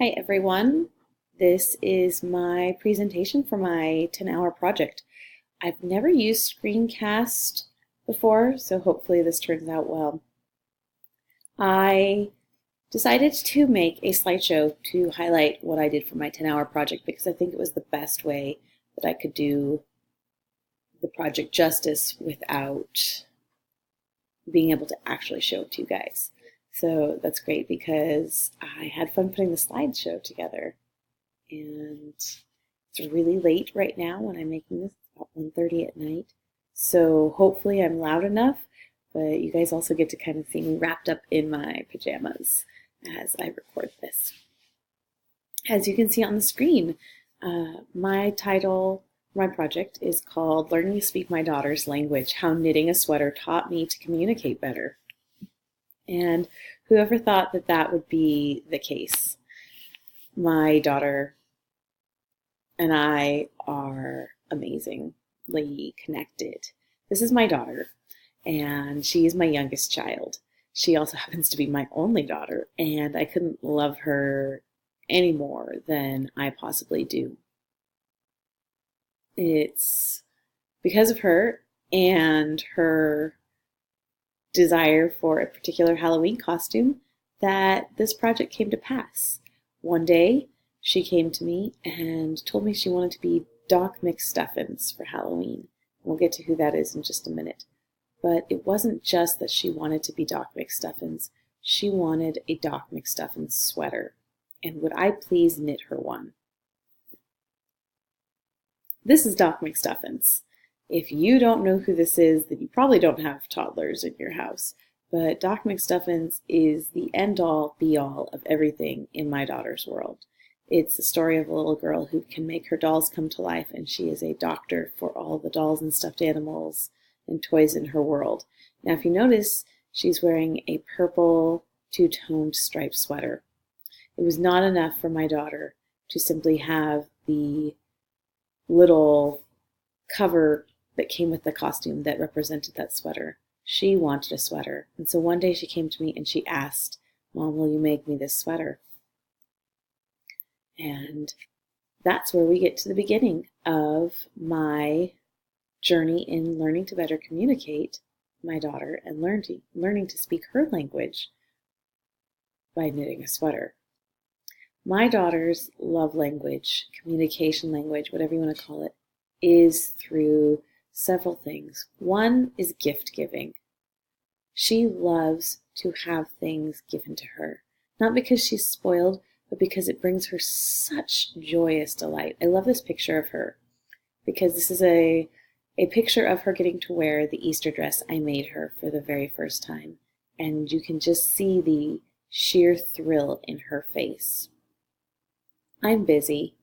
Hi everyone, this is my presentation for my 10-hour project. I've never used screencast before, so hopefully this turns out well. I decided to make a slideshow to highlight what I did for my 10-hour project because I think it was the best way that I could do the project justice without being able to actually show it to you guys. So that's great because I had fun putting the slideshow together. And it's really late right now when I'm making this, it's about 1:30 at night. So hopefully I'm loud enough, but you guys also get to kind of see me wrapped up in my pajamas as I record this. As you can see on the screen, my title, my project is called Learning to Speak My Daughter's Language, How Knitting a Sweater Taught Me to Communicate Better. And whoever thought that that would be the case? My daughter and I are amazingly connected. This is my daughter, and she is my youngest child. She also happens to be my only daughter, and I couldn't love her any more than I possibly do. It's because of her and her desire for a particular Halloween costume that this project came to pass. One day, she came to me and told me she wanted to be Doc McStuffins for Halloween. We'll get to who that is in just a minute. But it wasn't just that she wanted to be Doc McStuffins. She wanted a Doc McStuffins sweater. And would I please knit her one? This is Doc McStuffins. If you don't know who this is, then you probably don't have toddlers in your house. But Doc McStuffins is the end-all, be-all of everything in my daughter's world. It's the story of a little girl who can make her dolls come to life, and she is a doctor for all the dolls and stuffed animals and toys in her world. Now, if you notice, she's wearing a purple two-toned striped sweater. It was not enough for my daughter to simply have the little cover that came with the costume that represented that sweater. She wanted a sweater. And so one day she came to me and she asked, "Mom, will you make me this sweater?" And that's where we get to the beginning of my journey in learning to better communicate my daughter and learning to speak her language by knitting a sweater. My daughter's love language, communication language, whatever you want to call it, is through several things. One is gift giving. She loves to have things given to her, not because she's spoiled, but because it brings her such joyous delight. I love this picture of her because this is a picture of her getting to wear the Easter dress I made her for the very first time. And you can just see the sheer thrill in her face. I'm busy.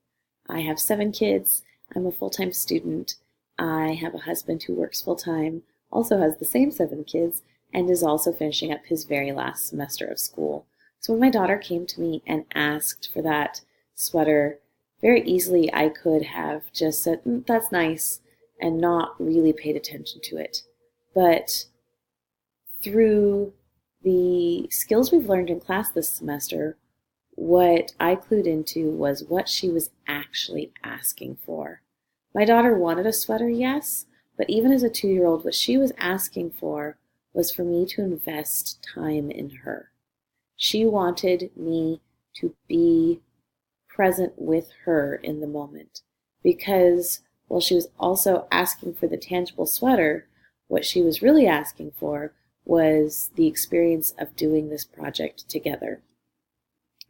I have 7 kids. I'm a full-time student. I have a husband who works full-time, also has the same 7 kids, and is also finishing up his very last semester of school. So when my daughter came to me and asked for that sweater, very easily I could have just said, "That's nice," and not really paid attention to it. But through the skills we've learned in class this semester, what I clued into was what she was actually asking for. My daughter wanted a sweater, yes, but even as a 2-year-old, what she was asking for was for me to invest time in her. She wanted me to be present with her in the moment because while she was also asking for the tangible sweater, what she was really asking for was the experience of doing this project together.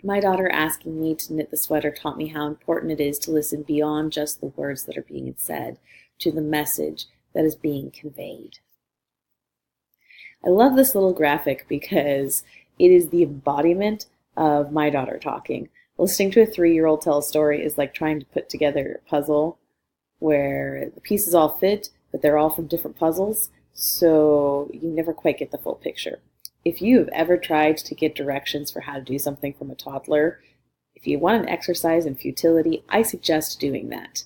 My daughter asking me to knit the sweater taught me how important it is to listen beyond just the words that are being said to the message that is being conveyed. I love this little graphic because it is the embodiment of my daughter talking. Listening to a 3-year-old tell a story is like trying to put together a puzzle where the pieces all fit, but they're all from different puzzles, so you never quite get the full picture. If you have ever tried to get directions for how to do something from a toddler, if you want an exercise in futility, I suggest doing that.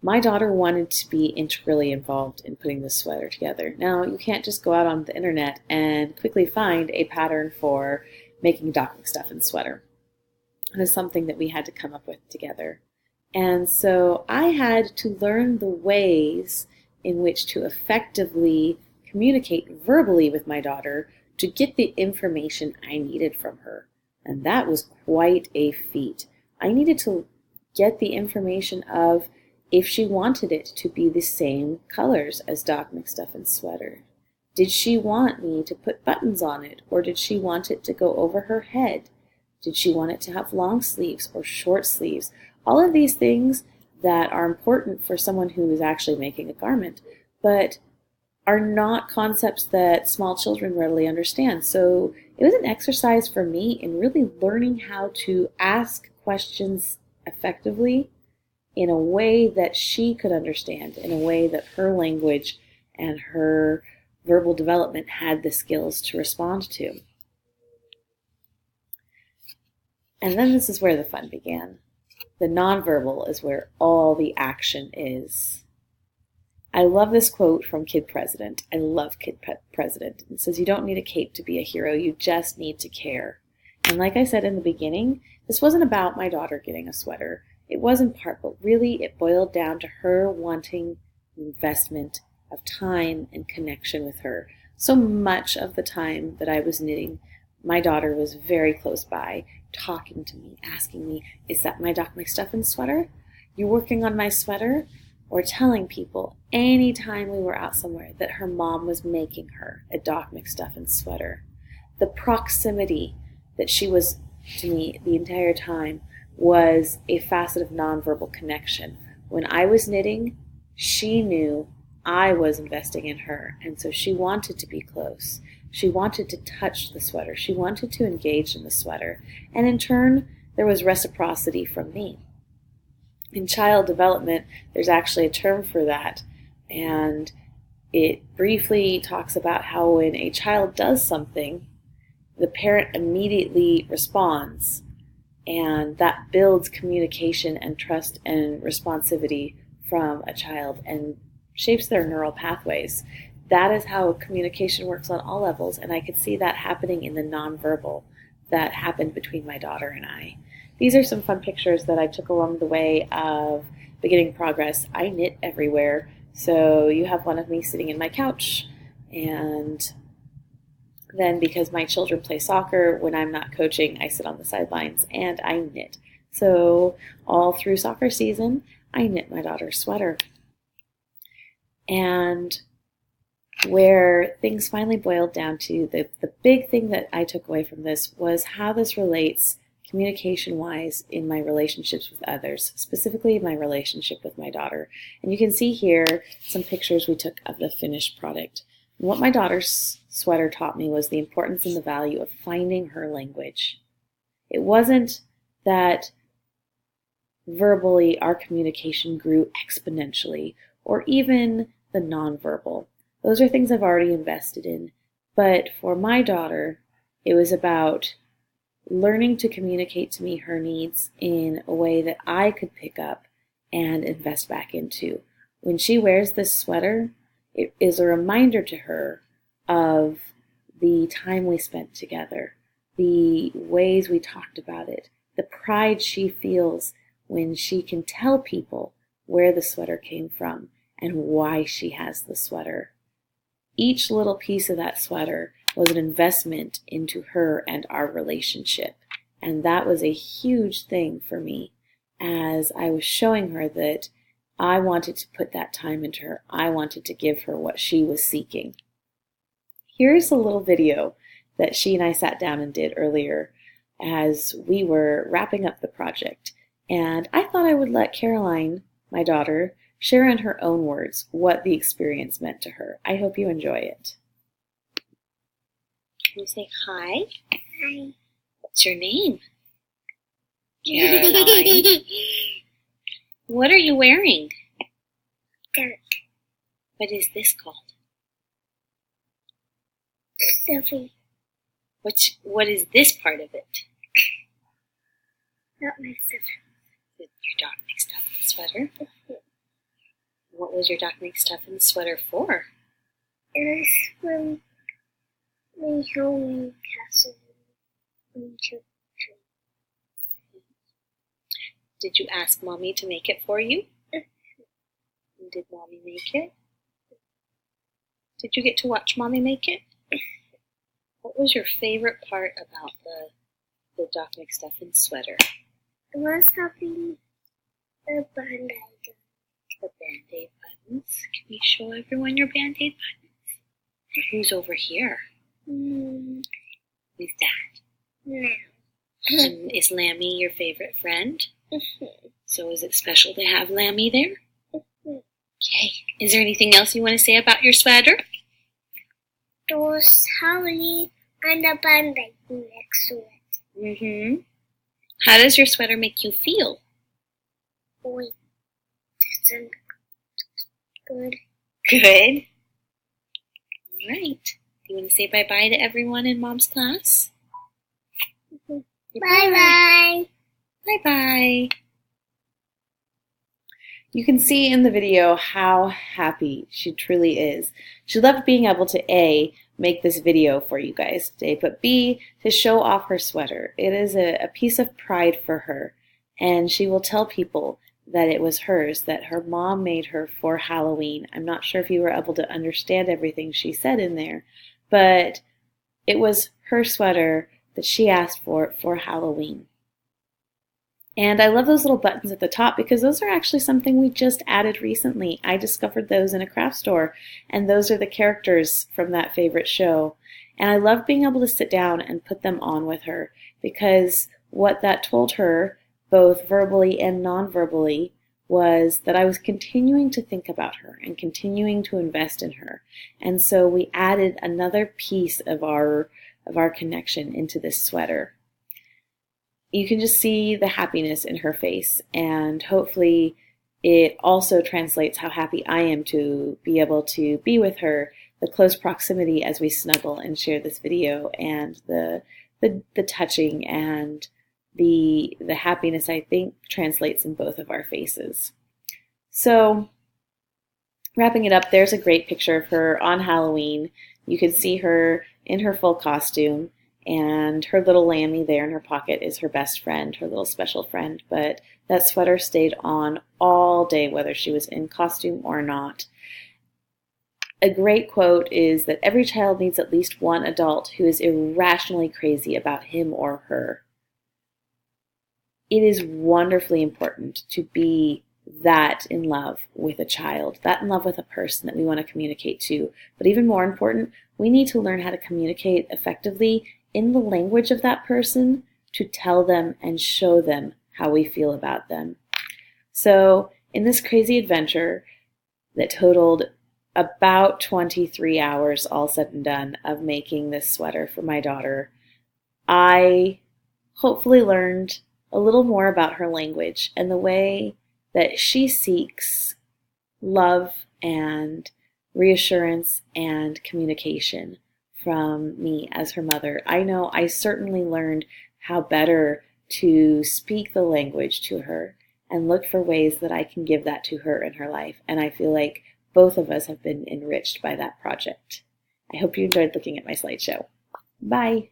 My daughter wanted to be integrally involved in putting this sweater together. Now, you can't just go out on the internet and quickly find a pattern for making a Doc McStuffins sweater. It was something that we had to come up with together. And so I had to learn the ways in which to effectively communicate verbally with my daughter to get the information I needed from her. And that was quite a feat. I needed to get the information of if she wanted it to be the same colors as Doc McStuffins' sweater. Did she want me to put buttons on it, or did she want it to go over her head? Did she want it to have long sleeves or short sleeves? All of these things that are important for someone who is actually making a garment, but are not concepts that small children readily understand. So it was an exercise for me in really learning how to ask questions effectively in a way that she could understand, in a way that her language and her verbal development had the skills to respond to. And then this is where the fun began. The nonverbal is where all the action is. I love this quote from Kid President. I love Kid President. It says, "You don't need a cape to be a hero, you just need to care." And like I said in the beginning, this wasn't about my daughter getting a sweater. It was in part, but really it boiled down to her wanting investment of time and connection with her. So much of the time that I was knitting, my daughter was very close by, talking to me, asking me, "Is that my Doc McStuffins sweater? You working on my sweater?" Or telling people anytime we were out somewhere that her mom was making her a Doc McStuffins sweater. The proximity that she was to me the entire time was a facet of nonverbal connection. When I was knitting, she knew I was investing in her, and so she wanted to be close. She wanted to touch the sweater. She wanted to engage in the sweater. And in turn, there was reciprocity from me. In child development, there's actually a term for that, and it briefly talks about how when a child does something, the parent immediately responds, and that builds communication and trust and responsivity from a child and shapes their neural pathways. That is how communication works on all levels, and I could see that happening in the nonverbal that happened between my daughter and I. These are some fun pictures that I took along the way of beginning progress. I knit everywhere, so you have one of me sitting in my couch, and then because my children play soccer, when I'm not coaching, I sit on the sidelines and I knit. So all through soccer season, I knit my daughter's sweater. And where things finally boiled down to, the big thing that I took away from this was how this relates communication-wise in my relationships with others, specifically my relationship with my daughter. And you can see here some pictures we took of the finished product. And what my daughter's sweater taught me was the importance and the value of finding her language. It wasn't that verbally our communication grew exponentially, or even the nonverbal. Those are things I've already invested in. But for my daughter, it was about learning to communicate to me her needs in a way that I could pick up and invest back into. When she wears this sweater, it is a reminder to her of the time we spent together, the ways we talked about it, the pride she feels when she can tell people where the sweater came from and why she has the sweater. Each little piece of that sweater was an investment into her and our relationship. And that was a huge thing for me as I was showing her that I wanted to put that time into her. I wanted to give her what she was seeking. Here's a little video that she and I sat down and did earlier as we were wrapping up the project. And I thought I would let Caroline, my daughter, share in her own words what the experience meant to her. I hope you enjoy it. Can you say hi? Hi. What's your name? Caroline. What are you wearing? Dirt. What is this called? Sophie. What is this part of it? Not my sister. Your Doc McStuffins sweater. What was your Doc McStuffins sweater for? It was from my home castle in church. Did you ask Mommy to make it for you? Did Mommy make it? Did you get to watch Mommy make it? What was your favorite part about the Doc McStuffins sweater? I was having a Band-Aid. The Band-Aid buttons. Can you show everyone your Band-Aid buttons? Who's over here? Who's that? No. And is Lammy your favorite friend? So is it special to have Lammy there? Okay. Is there anything else you want to say about your sweater? There was Halloween and a Band-Aid next to it. How does your sweater make you feel? Wait, that's good. Good. All right. Do you want to say bye-bye to everyone in Mom's class? Bye-bye. Bye-bye. You can see in the video how happy she truly is. She loved being able to A, make this video for you guys today, but B, to show off her sweater. It is a piece of pride for her, and she will tell people that it was hers, that her mom made her for Halloween. I'm not sure if you were able to understand everything she said in there, but it was her sweater that she asked for Halloween. And I love those little buttons at the top because those are actually something we just added recently. I discovered those in a craft store, and those are the characters from that favorite show. And I love being able to sit down and put them on with her because what that told her, both verbally and non-verbally, was that I was continuing to think about her and continuing to invest in her. And so we added another piece of our connection into this sweater. You can just see the happiness in her face, and hopefully it also translates how happy I am to be able to be with her, the close proximity as we snuggle and share this video, and the touching and the happiness I think translates in both of our faces. So wrapping it up, there's a great picture of her on Halloween. You can see her in her full costume, and her little Lammy there in her pocket is her best friend, her little special friend. But that sweater stayed on all day, whether she was in costume or not. A great quote is that every child needs at least one adult who is irrationally crazy about him or her. It is wonderfully important to be that in love with a child, that in love with a person that we want to communicate to. But even more important, we need to learn how to communicate effectively in the language of that person to tell them and show them how we feel about them. So in this crazy adventure that totaled about 23 hours all said and done of making this sweater for my daughter, I hopefully learned a little more about her language and the way that she seeks love and reassurance and communication from me as her mother. I know I certainly learned how better to speak the language to her and look for ways that I can give that to her in her life. And I feel like both of us have been enriched by that project. I hope you enjoyed looking at my slideshow. Bye.